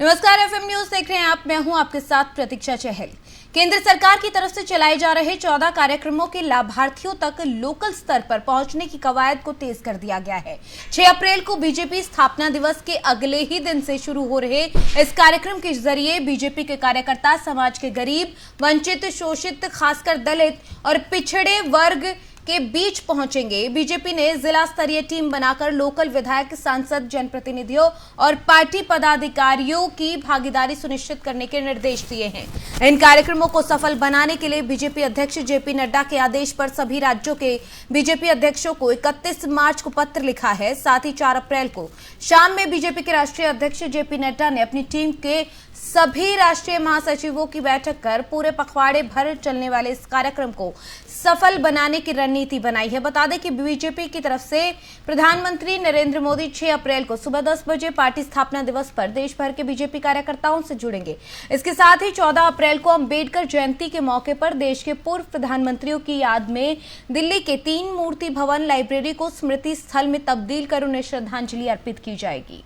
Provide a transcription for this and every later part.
नमस्कार, FM news देख रहे हैं आप। मैं हूं आपके साथ प्रतीक्षा चहल। केंद्र सरकार की तरफ से चलाए जा रहे 14 कार्यक्रमों के लाभार्थियों तक लोकल स्तर पर पहुंचने की कवायद को तेज कर दिया गया है। 6 अप्रैल को बीजेपी स्थापना दिवस के अगले ही दिन से शुरू हो रहे इस कार्यक्रम के जरिए बीजेपी के कार्यकर्ता समाज के गरीब, वंचित, शोषित, खासकर दलित और पिछड़े वर्ग के बीच पहुंचेंगे। बीजेपी ने जिला स्तरीय टीम बनाकर लोकल विधायक, सांसद, जनप्रतिनिधियों और पार्टी पदाधिकारियों की भागीदारी सुनिश्चित करने के निर्देश दिए हैं। इन कार्यक्रमों को सफल बनाने के लिए बीजेपी अध्यक्ष जेपी नड्डा के आदेश पर सभी राज्यों के बीजेपी अध्यक्षों को 31 मार्च को पत्र लिखा है। साथ ही 4 अप्रैल को शाम में बीजेपी के राष्ट्रीय अध्यक्ष जेपी नड्डा ने अपनी टीम के सभी राष्ट्रीय महासचिवों की बैठक कर पूरे पखवाड़े भर चलने वाले इस कार्यक्रम को सफल बनाने की रणनीति बनाई है। बता दें कि बीजेपी की तरफ से प्रधानमंत्री नरेंद्र मोदी 6 अप्रैल को सुबह 10 बजे पार्टी स्थापना दिवस पर देश भर के बीजेपी कार्यकर्ताओं से जुड़ेंगे। इसके साथ ही 14 अप्रैल को अंबेडकर जयंती के मौके पर देश के पूर्व प्रधानमंत्रियों की याद में दिल्ली के 3 मूर्ति भवन लाइब्रेरी को स्मृति स्थल में तब्दील कर उन्हें श्रद्धांजलि अर्पित की जाएगी।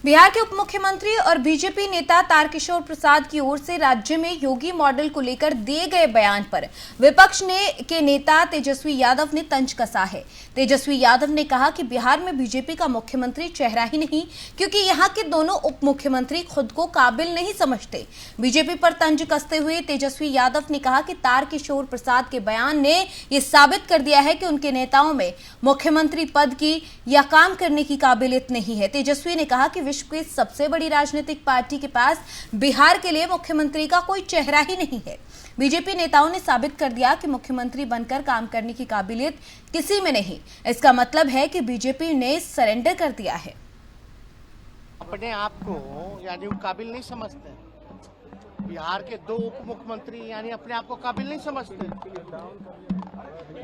बिहार के उप मुख्यमंत्री और बीजेपी नेता तारकिशोर प्रसाद की ओर से राज्य में योगी मॉडल को लेकर दिए गए बयान पर विपक्ष के नेता तेजस्वी यादव ने तंज कसा है। तेजस्वी यादव ने कहा कि बिहार में बीजेपी का मुख्यमंत्री चेहरा ही नहीं, क्योंकि यहां के दोनों उप मुख्यमंत्री खुद को काबिल नहीं समझते। बीजेपी पर तंज कसते हुए तेजस्वी यादव ने कहा कि तारकिशोर प्रसाद के बयान ने यह साबित कर दिया है कि उनके नेताओं में मुख्यमंत्री पद की या काम करने की काबिलियत नहीं है। तेजस्वी ने कहा कि विश्व की सबसे बड़ी राजनीतिक पार्टी के पास बिहार के लिए मुख्यमंत्री का कोई चेहरा ही नहीं है। बीजेपी नेताओं ने साबित कर दिया कि मुख्यमंत्री बनकर काम करने की काबिलियत किसी में नहीं। इसका मतलब है कि बीजेपी ने सरेंडर कर दिया है। अपने आप को यानी वो काबिल नहीं समझते। बिहार के 2 उप मुख्यमंत्री यानी अपने आप को काबिल नहीं समझते।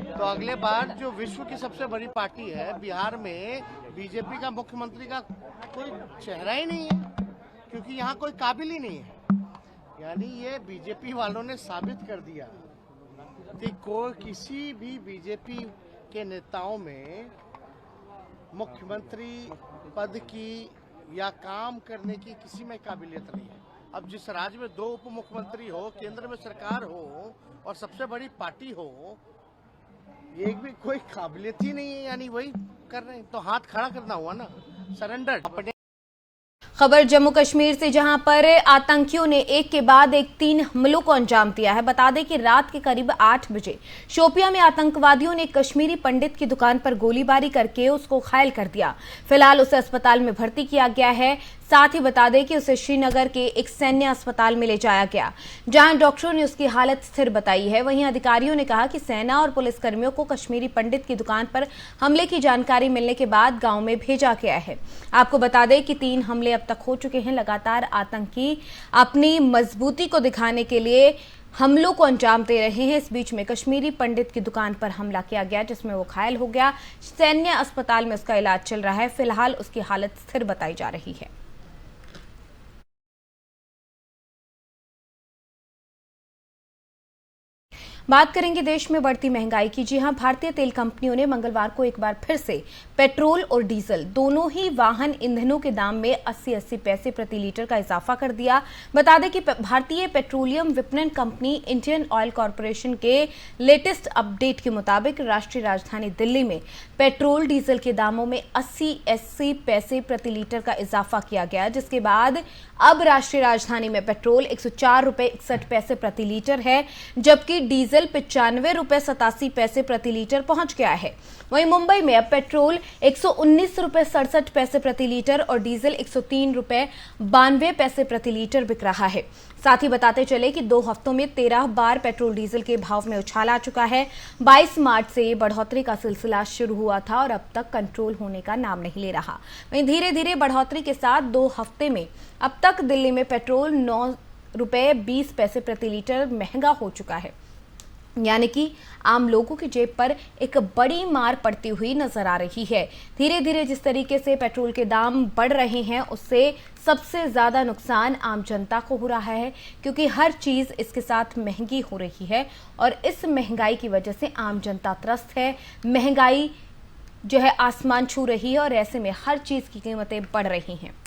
तो अगले बार जो विश्व की सबसे बड़ी पार्टी है, बिहार में बीजेपी का मुख्यमंत्री का कोई चेहरा ही नहीं है, क्योंकि यहाँ कोई काबिल ही नहीं है। यानी ये बीजेपी वालों ने साबित कर दिया कि कोई किसी भी बीजेपी के नेताओं में मुख्यमंत्री पद की या काम करने की किसी में काबिलियत नहीं है। अब जिस राज्य में 2 उप मुख्यमंत्री हो, केंद्र में सरकार हो और सबसे बड़ी पार्टी हो, एक भी कोई काबिलियत ही नहीं है, यानी वही कर रहे हैं। तो हाथ खड़ा करना हुआ ना, सरेंडर। खबर जम्मू कश्मीर से, जहां पर आतंकियों ने एक के बाद एक 3 हमलों को अंजाम दिया है। बता दें कि रात के करीब 8 बजे शोपियां में आतंकवादियों ने कश्मीरी पंडित की दुकान पर गोलीबारी करके उसको घायल कर दिया। फिलहाल उसे अस्पताल में भर्ती किया गया है। साथ ही बता दें कि उसे श्रीनगर के एक सैन्य अस्पताल में ले जाया गया, जहां डॉक्टरों ने उसकी हालत स्थिर बताई है। वहीं अधिकारियों ने कहा कि सेना और पुलिसकर्मियों को कश्मीरी पंडित की दुकान पर हमले की जानकारी मिलने के बाद गांव में भेजा गया है। आपको बता दें कि 3 हमले अब तक हो चुके हैं। लगातार आतंकी अपनी मजबूती को दिखाने के लिए हमलों को अंजाम दे रहे हैं। इस बीच में कश्मीरी पंडित की दुकान पर हमला किया गया, जिसमें वो घायल हो गया। सैन्य अस्पताल में उसका इलाज चल रहा है। फिलहाल उसकी हालत स्थिर बताई जा रही है। बात करेंगे देश में बढ़ती महंगाई की। जी हां, भारतीय तेल कंपनियों ने मंगलवार को एक बार फिर से पेट्रोल और डीजल दोनों ही वाहन ईंधनों के दाम में 80-80 पैसे प्रति लीटर का इजाफा कर दिया। बता दें कि भारतीय पेट्रोलियम विपणन कंपनी इंडियन ऑयल कॉरपोरेशन के लेटेस्ट अपडेट के मुताबिक राष्ट्रीय राजधानी दिल्ली में पेट्रोल डीजल के दामों में 80-80 पैसे प्रति लीटर का इजाफा किया गया, जिसके बाद अब राष्ट्रीय राजधानी में पेट्रोल 104 रुपए 61 पैसे प्रति लीटर है, जबकि डीजल 95 रुपए 87 पैसे प्रति लीटर पहुंच गया है। वहीं मुंबई में अब पेट्रोल 119 रुपए 67 पैसे प्रति लीटर और डीजल 103 रुपए 92 पैसे प्रति लीटर बिक रहा है। साथ ही बताते चले कि 2 हफ्तों में 13 बार पेट्रोल डीजल के भाव में उछाल आ चुका है। 22 मार्च से बढ़ोतरी का सिलसिला शुरू हुआ था और अब तक कंट्रोल होने का नाम नहीं ले रहा। वहीं धीरे धीरे बढ़ोतरी के साथ 2 हफ्ते में अब तक दिल्ली में पेट्रोल 9 रुपए 20 पैसे प्रति लीटर महंगा हो चुका है। यानी कि आम लोगों की जेब पर एक बड़ी मार पड़ती हुई नजर आ रही है। धीरे धीरे जिस तरीके से पेट्रोल के दाम बढ़ रहे हैं उससे सबसे ज्यादा नुकसान आम जनता को हो रहा है, क्योंकि हर चीज इसके साथ महंगी हो रही है और इस महंगाई की वजह से आम जनता त्रस्त है। महंगाई जो है आसमान छू रही है और ऐसे में हर चीज की कीमतें बढ़ रही हैं।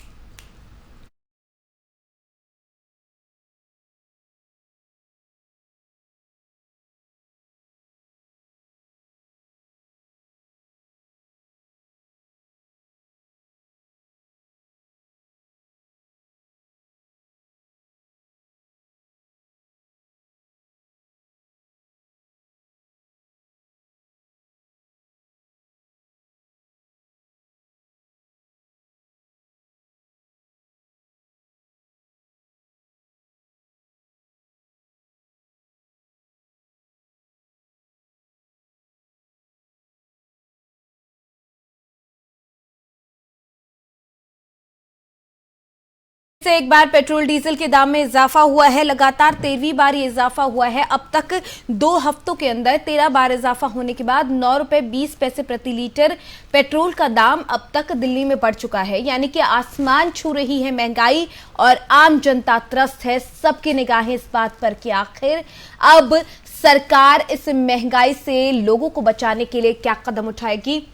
से एक बार पेट्रोल डीजल के दाम में इजाफा हुआ है। लगातार 13वीं बार ये इजाफा हुआ है। अब तक 2 हफ्तों के अंदर 13 बार इजाफा होने के बाद 9 रुपए 20 पैसे प्रति लीटर पेट्रोल का दाम अब तक दिल्ली में बढ़ चुका है। यानी कि आसमान छू रही है महंगाई और आम जनता त्रस्त है। सबकी निगाहें इस बात पर कि आखिर अब सरकार इस महंगाई से लोगों को बचाने के लिए क्या कदम उठाएगी।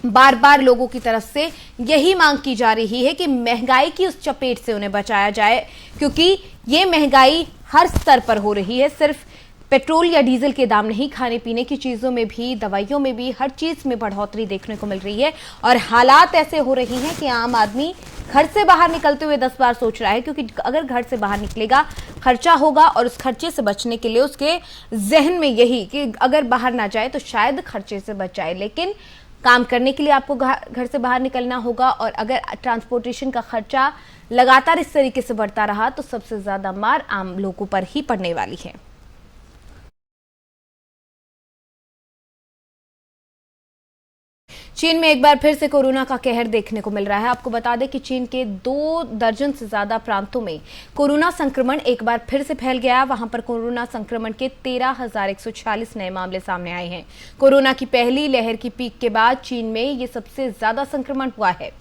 बार बार लोगों की तरफ से यही मांग की जा रही है कि महंगाई की उस चपेट से उन्हें बचाया जाए, क्योंकि ये महंगाई हर स्तर पर हो रही है। सिर्फ पेट्रोल या डीजल के दाम नहीं, खाने पीने की चीजों में भी, दवाइयों में भी, हर चीज में बढ़ोतरी देखने को मिल रही है और हालात ऐसे हो रही हैं कि आम आदमी घर से बाहर निकलते हुए 10 बार सोच रहा है, क्योंकि अगर घर से बाहर निकलेगा खर्चा होगा और उस खर्चे से बचने के लिए उसके जहन में यही कि अगर बाहर ना जाए तो शायद खर्चे से बच जाए। लेकिन काम करने के लिए आपको घर से बाहर निकलना होगा और अगर ट्रांसपोर्टेशन का खर्चा लगातार इस तरीके से बढ़ता रहा तो सबसे ज्यादा मार आम लोगों पर ही पड़ने वाली है। चीन में एक बार फिर से कोरोना का कहर देखने को मिल रहा है। आपको बता दें कि चीन के 2 दर्जन से ज्यादा प्रांतों में कोरोना संक्रमण एक बार फिर से फैल गया। वहां पर कोरोना संक्रमण के 13,146 नए मामले सामने आए हैं। कोरोना की पहली लहर की पीक के बाद चीन में ये सबसे ज्यादा संक्रमण हुआ है।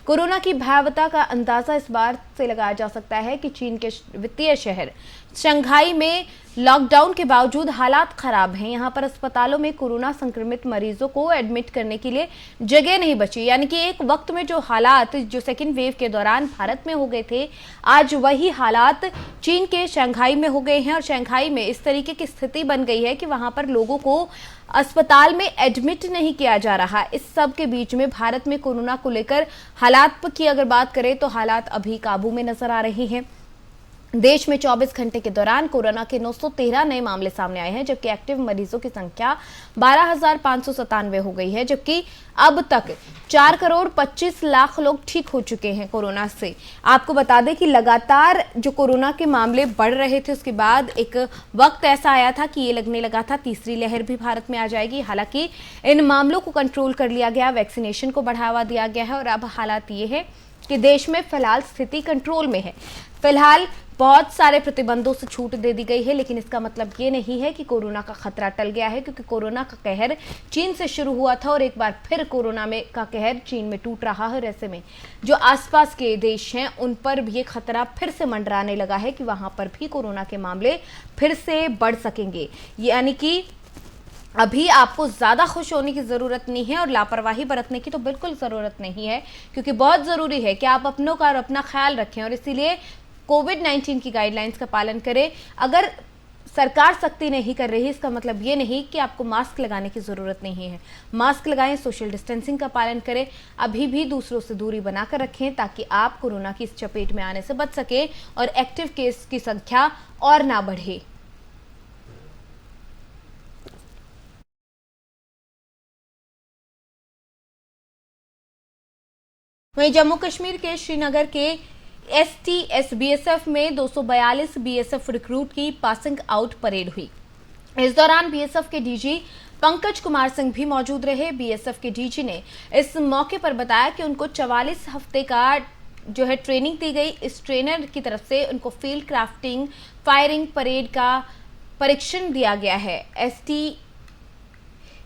कोरोना की भयावहता का अंदाजा इस बात से लगाया जा सकता है कि चीन के वित्तीय शहर शंघाई में लॉकडाउन के बावजूद हालात खराब हैं। यहां पर अस्पतालों में कोरोना संक्रमित मरीजों को एडमिट करने के लिए जगह नहीं बची। यानी कि एक वक्त में जो हालात जो सेकेंड वेव के दौरान भारत में हो गए थे, आज वही हालात चीन के शंघाई में हो गए हैं और शंघाई में इस तरीके की स्थिति बन गई है कि वहां पर लोगों को अस्पताल में एडमिट नहीं किया जा रहा। इस सब के बीच में भारत में कोरोना को लेकर हालात की अगर बात करें तो हालात अभी काबू में नजर आ रहे हैं। देश में 24 घंटे के दौरान कोरोना के 913 नए मामले सामने आए हैं, जबकि एक्टिव मरीजों की संख्या 12,597 हो गई है, जबकि अब तक 4 करोड़ 25 लाख लोग ठीक हो चुके हैं कोरोना से। आपको बता दें कि लगातार जो कोरोना के मामले बढ़ रहे थे उसके बाद एक वक्त ऐसा आया था कि ये लगने लगा था तीसरी लहर भी भारत में आ जाएगी। हालांकि इन मामलों को कंट्रोल कर लिया गया, वैक्सीनेशन को बढ़ावा दिया गया है और अब हालात ये है कि देश में फिलहाल स्थिति कंट्रोल में है। फिलहाल बहुत सारे प्रतिबंधों से छूट दे दी गई है, लेकिन इसका मतलब ये नहीं है कि कोरोना का खतरा टल गया है, क्योंकि कोरोना का कहर चीन से शुरू हुआ था और एक बार फिर कोरोना में का कहर चीन में टूट रहा है। ऐसे में जो आसपास के देश हैं उन पर भी ये खतरा फिर से मंडराने लगा है कि वहां पर भी कोरोना के मामले फिर से बढ़ सकेंगे। यानी कि अभी आपको ज्यादा खुश होने की जरूरत नहीं है और लापरवाही बरतने की तो बिल्कुल जरूरत नहीं है, क्योंकि बहुत जरूरी है कि आप अपनों का और अपना ख्याल रखें और इसीलिए कोविड-19 की गाइडलाइंस का पालन करें। अगर सरकार सख्ती नहीं कर रही इसका मतलब ये नहीं कि आपको मास्क लगाने की जरूरत नहीं है। मास्क लगाएं, सोशल डिस्टेंसिंग का पालन करें, अभी भी दूसरों से दूरी बनाकर रखें ताकि आप कोरोना की इस चपेट में आने से बच सकें और एक्टिव केस की संख्या और ना बढ़े। वहीं जम्मू कश्मीर के श्रीनगर के STS BSF में 242 BSF रिक्रूट की पासिंग आउट परेड हुई। इस दौरान BSF के DG पंकज कुमार सिंह भी मौजूद रहे। BSF के DG ने इस मौके पर बताया कि उनको 44 हफ्ते का जो है ट्रेनिंग दी गई। इस ट्रेनर की तरफ से उनको फील्ड क्राफ्टिंग, फायरिंग, परेड का परीक्षण दिया गया है।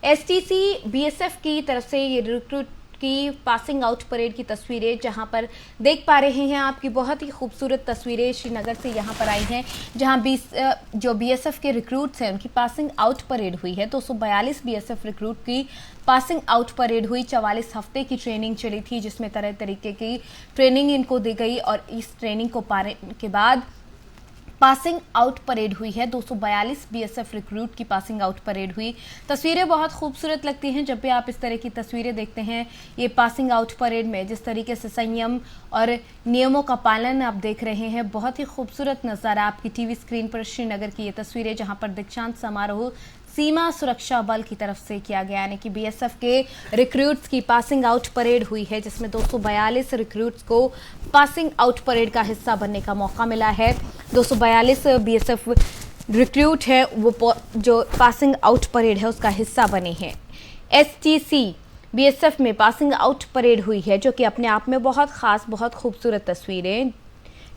एसटीसी बीएसएफ की तरफ से ये रिक्रूट की पासिंग आउट परेड की तस्वीरें जहां पर देख पा रहे हैं आपकी बहुत ही खूबसूरत तस्वीरें श्रीनगर से यहां पर आई हैं, जहां जो बीएसएफ के रिक्रूट्स हैं उनकी पासिंग आउट परेड हुई है। 242 बीएसएफ रिक्रूट की पासिंग आउट परेड हुई। 44 हफ्ते की ट्रेनिंग चली थी जिसमें तरह तरीके की ट्रेनिंग इनको दी गई और इस ट्रेनिंग को पाने के बाद पासिंग आउट परेड हुई है। 242 बीएसएफ रिक्रूट की पासिंग आउट परेड हुई। तस्वीरें बहुत खूबसूरत लगती हैं जब भी आप इस तरह की तस्वीरें देखते हैं। ये पासिंग आउट परेड में जिस तरीके से संयम और नियमों का पालन आप देख रहे हैं, बहुत ही खूबसूरत नज़ारा आपकी टीवी स्क्रीन पर श्रीनगर की ये तस्वीरें, जहां पर दीक्षांत समारोह सीमा सुरक्षा बल की तरफ से किया गया, यानी कि बीएसएफ के रिक्रूट्स की पासिंग आउट परेड हुई है, जिसमें 242 रिक्रूट्स को पासिंग आउट परेड का हिस्सा बनने का मौका मिला है। 242 बीएसएफ रिक्रूट है वो जो पासिंग आउट परेड है उसका हिस्सा बने हैं। एसटीसी बीएसएफ में पासिंग आउट परेड हुई है, जो कि अपने आप में बहुत खास, बहुत खूबसूरत तस्वीरें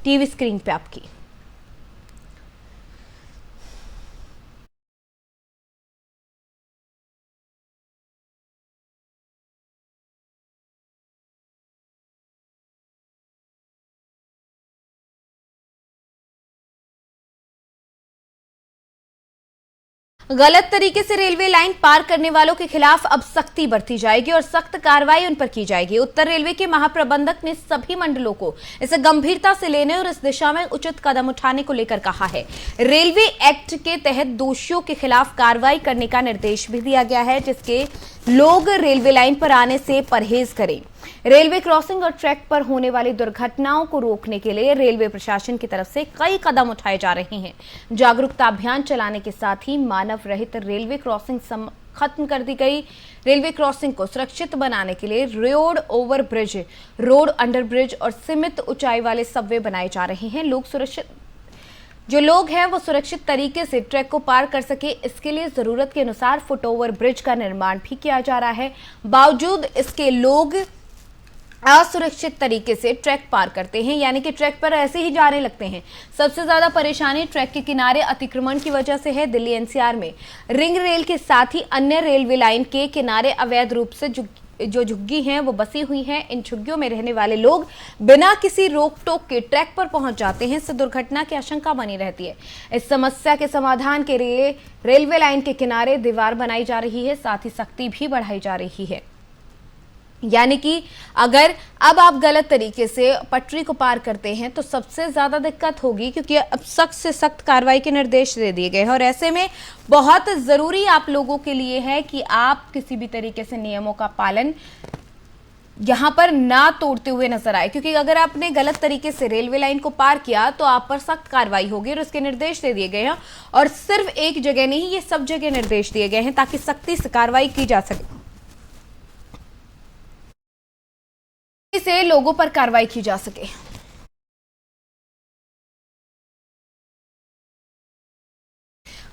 टीवी स्क्रीन पे आपकी। गलत तरीके से रेलवे लाइन पार करने वालों के खिलाफ अब सख्ती बरती जाएगी और सख्त कार्रवाई उन पर की जाएगी। उत्तर रेलवे के महाप्रबंधक ने सभी मंडलों को इसे गंभीरता से लेने और इस दिशा में उचित कदम उठाने को लेकर कहा है। रेलवे एक्ट के तहत दोषियों के खिलाफ कार्रवाई करने का निर्देश भी दिया गया है, जिसके लोग रेलवे लाइन पर आने से परहेज करें। रेलवे क्रॉसिंग और ट्रैक पर होने वाली दुर्घटनाओं को रोकने के लिए रेलवे प्रशासन की तरफ से कई कदम उठाए जा रहे हैं। जागरूकता अभियान चलाने के साथ ही मानव रहित रेलवे क्रॉसिंग खत्म कर दी गई। रेलवे क्रॉसिंग को सुरक्षित बनाने के लिए road over bridge, road under bridge और सीमित ऊंचाई वाले सबवे बनाए जा रहे हैं। जो लोग हैं वो सुरक्षित तरीके से ट्रैक को पार कर सके, इसके लिए जरूरत के अनुसार फुट ओवर ब्रिज का निर्माण भी किया जा रहा है। बावजूद इसके लोग असुरक्षित तरीके से ट्रैक पार करते हैं, यानी कि ट्रैक पर ऐसे ही जाने लगते हैं। सबसे ज्यादा परेशानी ट्रैक के किनारे अतिक्रमण की वजह से है। दिल्ली एनसीआर में रिंग रेल के साथ ही अन्य रेलवे लाइन के किनारे अवैध रूप से जो झुग्गी हैं वो बसी हुई हैं। इन झुग्गियों में रहने वाले लोग बिना किसी रोक टोक के ट्रैक पर पहुंच जाते हैं, इससे दुर्घटना की आशंका बनी रहती है। इस समस्या के समाधान के लिए रेलवे लाइन के किनारे दीवार बनाई जा रही है, साथ ही सख्ती भी बढ़ाई जा रही है। यानी कि अगर अब आप गलत तरीके से पटरी को पार करते हैं तो सबसे ज्यादा दिक्कत होगी, क्योंकि अब सख्त से सख्त कार्रवाई के निर्देश दे दिए गए हैं और ऐसे में बहुत जरूरी आप लोगों के लिए है कि आप किसी भी तरीके से नियमों का पालन यहां पर ना तोड़ते हुए नजर आए, क्योंकि अगर आपने गलत तरीके से रेलवे लाइन को पार किया तो आप पर सख्त कार्रवाई होगी और उसके निर्देश दे दिए गए हैं। और सिर्फ एक जगह नहीं, ये सब जगह निर्देश दिए गए हैं ताकि सख्ती से कार्रवाई की जा सके, से लोगों पर कार्रवाई की जा सके।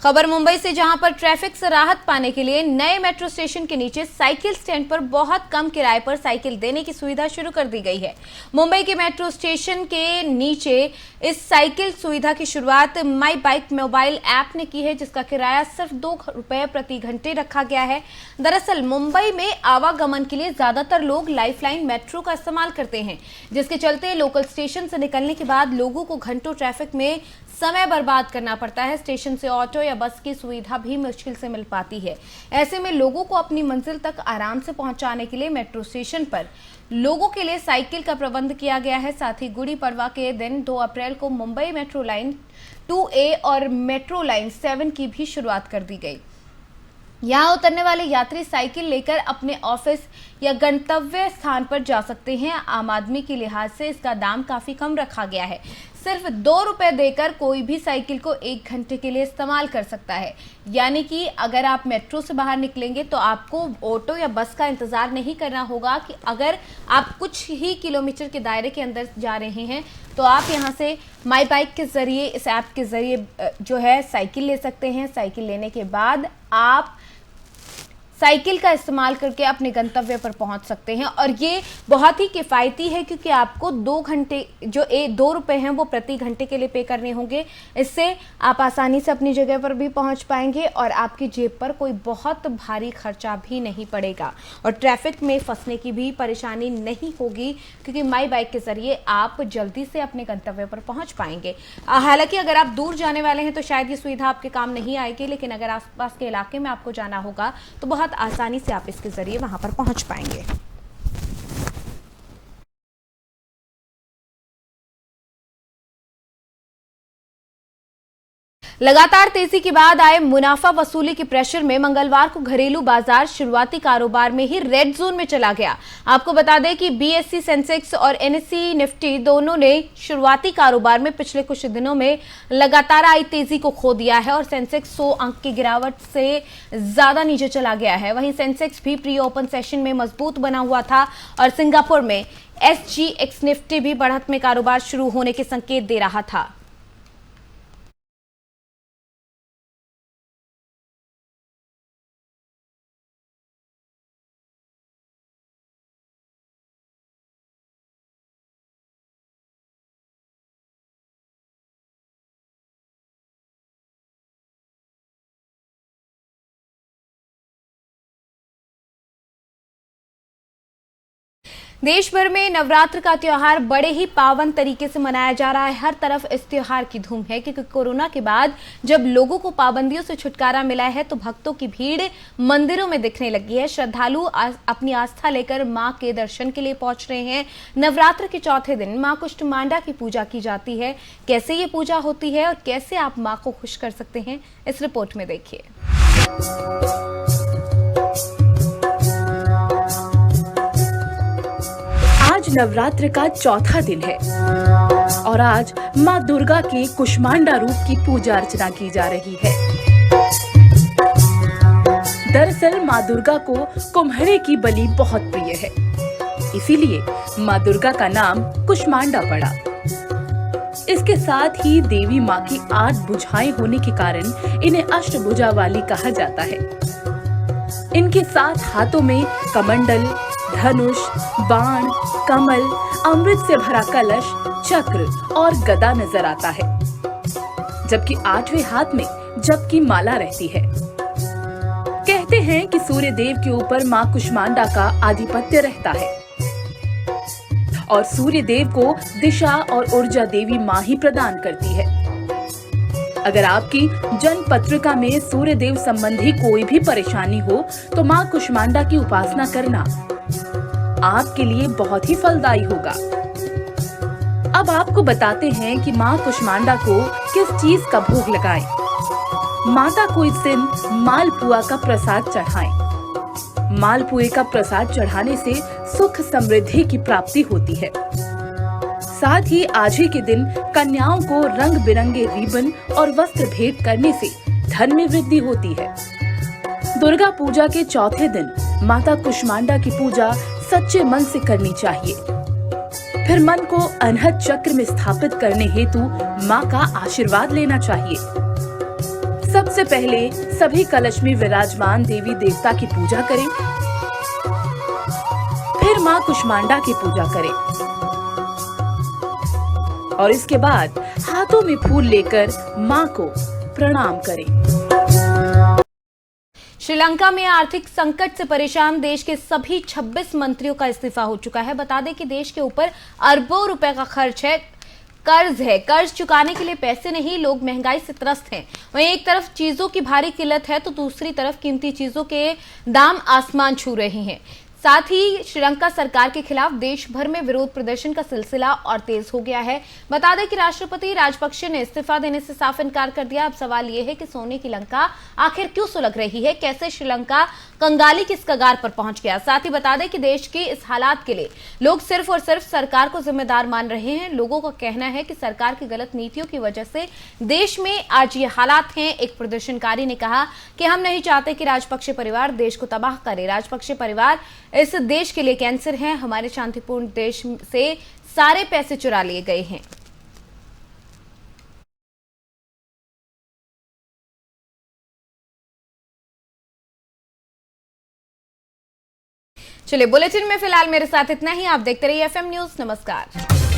खबर मुंबई से, जहां पर ट्रैफिक से राहत पाने के लिए नए मेट्रो स्टेशन के नीचे साइकिल स्टैंड पर बहुत कम किराए पर साइकिल देने की सुविधा शुरू कर दी गई है। मुंबई के मेट्रो स्टेशन के नीचे इस साइकिल सुविधा की शुरुआत माई बाइक मोबाइल ऐप ने की है, जिसका किराया सिर्फ 2 रुपए प्रति घंटे रखा गया है। दरअसल मुंबई में आवागमन के लिए ज्यादातर लोग लाइफलाइन मेट्रो का इस्तेमाल करते हैं, जिसके चलते लोकल स्टेशन से निकलने के बाद लोगों को घंटों ट्रैफिक में समय बर्बाद करना पड़ता है। स्टेशन से ऑटो या बस की सुविधा भी मुश्किल से मिल पाती है। ऐसे में लोगों को अपनी मंजिल तक आराम से पहुंचाने के लिए मेट्रो स्टेशन पर लोगों के लिए साइकिल का प्रबंध किया गया है। साथ ही गुड़ी पड़वा के दिन 2 अप्रैल को मुंबई मेट्रो लाइन 2A और मेट्रो लाइन 7 की भी शुरुआत कर दी गई। यहाँ उतरने वाले यात्री साइकिल लेकर अपने ऑफिस या गंतव्य स्थान पर जा सकते हैं। आम आदमी के लिहाज से इसका दाम काफी कम रखा गया है। सिर्फ 2 रुपए देकर कोई भी साइकिल को 1 घंटे के लिए इस्तेमाल कर सकता है। यानी कि अगर आप मेट्रो से बाहर निकलेंगे तो आपको ऑटो या बस का इंतजार नहीं करना होगा। कि अगर आप कुछ ही किलोमीटर के दायरे के अंदर जा रहे हैं तो आप यहाँ से माई बाइक के जरिए, इस ऐप के जरिए जो है साइकिल ले सकते हैं। साइकिल लेने के बाद आप साइकिल का इस्तेमाल करके अपने गंतव्य पर पहुंच सकते हैं। और ये बहुत ही किफ़ायती है क्योंकि आपको 2 घंटे जो 2 रुपए हैं वो प्रति घंटे के लिए पे करने होंगे। इससे आप आसानी से अपनी जगह पर भी पहुंच पाएंगे और आपकी जेब पर कोई बहुत भारी खर्चा भी नहीं पड़ेगा और ट्रैफिक में फंसने की भी परेशानी नहीं होगी क्योंकि माई बाइक के जरिए आप जल्दी से अपने गंतव्य पर पहुंच पाएंगे। हालांकि अगर आप दूर जाने वाले हैं तो शायद ये सुविधा आपके काम नहीं आएगी, लेकिन अगर आसपास के इलाके में आपको जाना होगा तो बहुत आसानी से आप इसके जरिए वहां पर पहुंच पाएंगे। लगातार तेजी के बाद आए मुनाफा वसूली के प्रेशर में मंगलवार को घरेलू बाजार शुरुआती कारोबार में ही रेड जोन में चला गया। आपको बता दें कि बीएसई सेंसेक्स और एनएसई निफ्टी दोनों ने शुरुआती कारोबार में पिछले कुछ दिनों में लगातार आई तेजी को खो दिया है और सेंसेक्स 100 अंक की गिरावट से ज्यादा नीचे चला गया है। वहीं सेंसेक्स भी प्री ओपन सेशन में मजबूत बना हुआ था और सिंगापुर में एसजीएक्स निफ्टी भी बढ़त में कारोबार शुरू होने के संकेत दे रहा था। देश भर में नवरात्र का त्योहार बड़े ही पावन तरीके से मनाया जा रहा है। हर तरफ इस त्योहार की धूम है क्योंकि कोरोना के बाद जब लोगों को पाबंदियों से छुटकारा मिला है तो भक्तों की भीड़ मंदिरों में दिखने लगी है। श्रद्धालु अपनी आस्था लेकर मां के दर्शन के लिए पहुंच रहे हैं। नवरात्र के चौथे दिन मां कुष्मांडा की पूजा की जाती है। कैसे ये पूजा होती है और कैसे आप मां को खुश कर सकते हैं, इस रिपोर्ट में देखिए। आज नवरात्र का चौथा दिन है और आज माँ दुर्गा के कुष्मांडा रूप की पूजा अर्चना की जा रही है। दरअसल माँ दुर्गा को कुम्हरे की बलि बहुत प्रिय है, इसीलिए माँ दुर्गा का नाम कुष्मांडा पड़ा। इसके साथ ही देवी माँ की 8 भुजाएं होने के कारण इन्हें अष्टभुजा वाली कहा जाता है। इनके 7 हाथों में कमंडल, धनुष, बाण, कमल, अमृत से भरा कलश, चक्र और गदा नजर आता है, जबकि 8वें हाथ में जप की माला रहती है। कहते हैं कि सूर्य देव के ऊपर माँ कुष्मांडा का आधिपत्य रहता है और सूर्य देव को दिशा और ऊर्जा देवी माँ ही प्रदान करती है। अगर आपकी जन्म पत्रिका में सूर्य देव संबंधी कोई भी परेशानी हो तो माँ कुष्मांडा की उपासना करना आपके लिए बहुत ही फलदायी होगा। अब आपको बताते हैं कि माँ कुष्मांडा को किस चीज का भोग लगाएं। माता को इस दिन मालपुआ का प्रसाद चढ़ाएं। मालपुए का प्रसाद चढ़ाने से सुख समृद्धि की प्राप्ति होती है। साथ ही आज ही के दिन कन्याओं को रंग बिरंगे रिबन और वस्त्र भेंट करने से धन में वृद्धि होती है। दुर्गा पूजा के चौथे दिन माता कुष्मांडा की पूजा सच्चे मन से करनी चाहिए। फिर मन को अनहद चक्र में स्थापित करने हेतु माँ का आशीर्वाद लेना चाहिए। सबसे पहले सभी कलश में विराजमान देवी देवता की पूजा करें, फिर माँ कुष्मांडा की पूजा करें और इसके बाद हाथों में फूल लेकर माँ को प्रणाम करें। श्रीलंका में आर्थिक संकट से परेशान देश के सभी 26 मंत्रियों का इस्तीफा हो चुका है। बता दें कि देश के ऊपर अरबों रुपए का कर्ज है। कर्ज चुकाने के लिए पैसे नहीं, लोग महंगाई से त्रस्त हैं। वहीं एक तरफ चीजों की भारी किल्लत है तो दूसरी तरफ कीमती चीजों के दाम आसमान छू रहे हैं। साथ ही श्रीलंका सरकार के खिलाफ देश भर में विरोध प्रदर्शन का सिलसिला और तेज हो गया है। बता दें कि राष्ट्रपति राजपक्षे ने इस्तीफा देने से साफ इनकार कर दिया। अब सवाल यह है कि सोने की लंका आखिर क्यों सुलग रही है, कैसे श्रीलंका कंगाली किस कगार पर पहुंच गया। साथ ही बता दें कि देश के इस हालात के लिए लोग सिर्फ और सिर्फ सरकार को जिम्मेदार मान रहे हैं। लोगों का कहना है कि सरकार की गलत नीतियों की वजह से देश में आज ये हालात हैं। एक प्रदर्शनकारी ने कहा कि हम नहीं चाहते कि राजपक्षे परिवार देश को तबाह करे। राजपक्षे परिवार इस देश के लिए कैंसर है। हमारे शांतिपूर्ण देश से सारे पैसे चुरा लिए गए हैं। चलिए बुलेटिन में फिलहाल मेरे साथ इतना ही। आप देखते रहिए FM न्यूज। नमस्कार।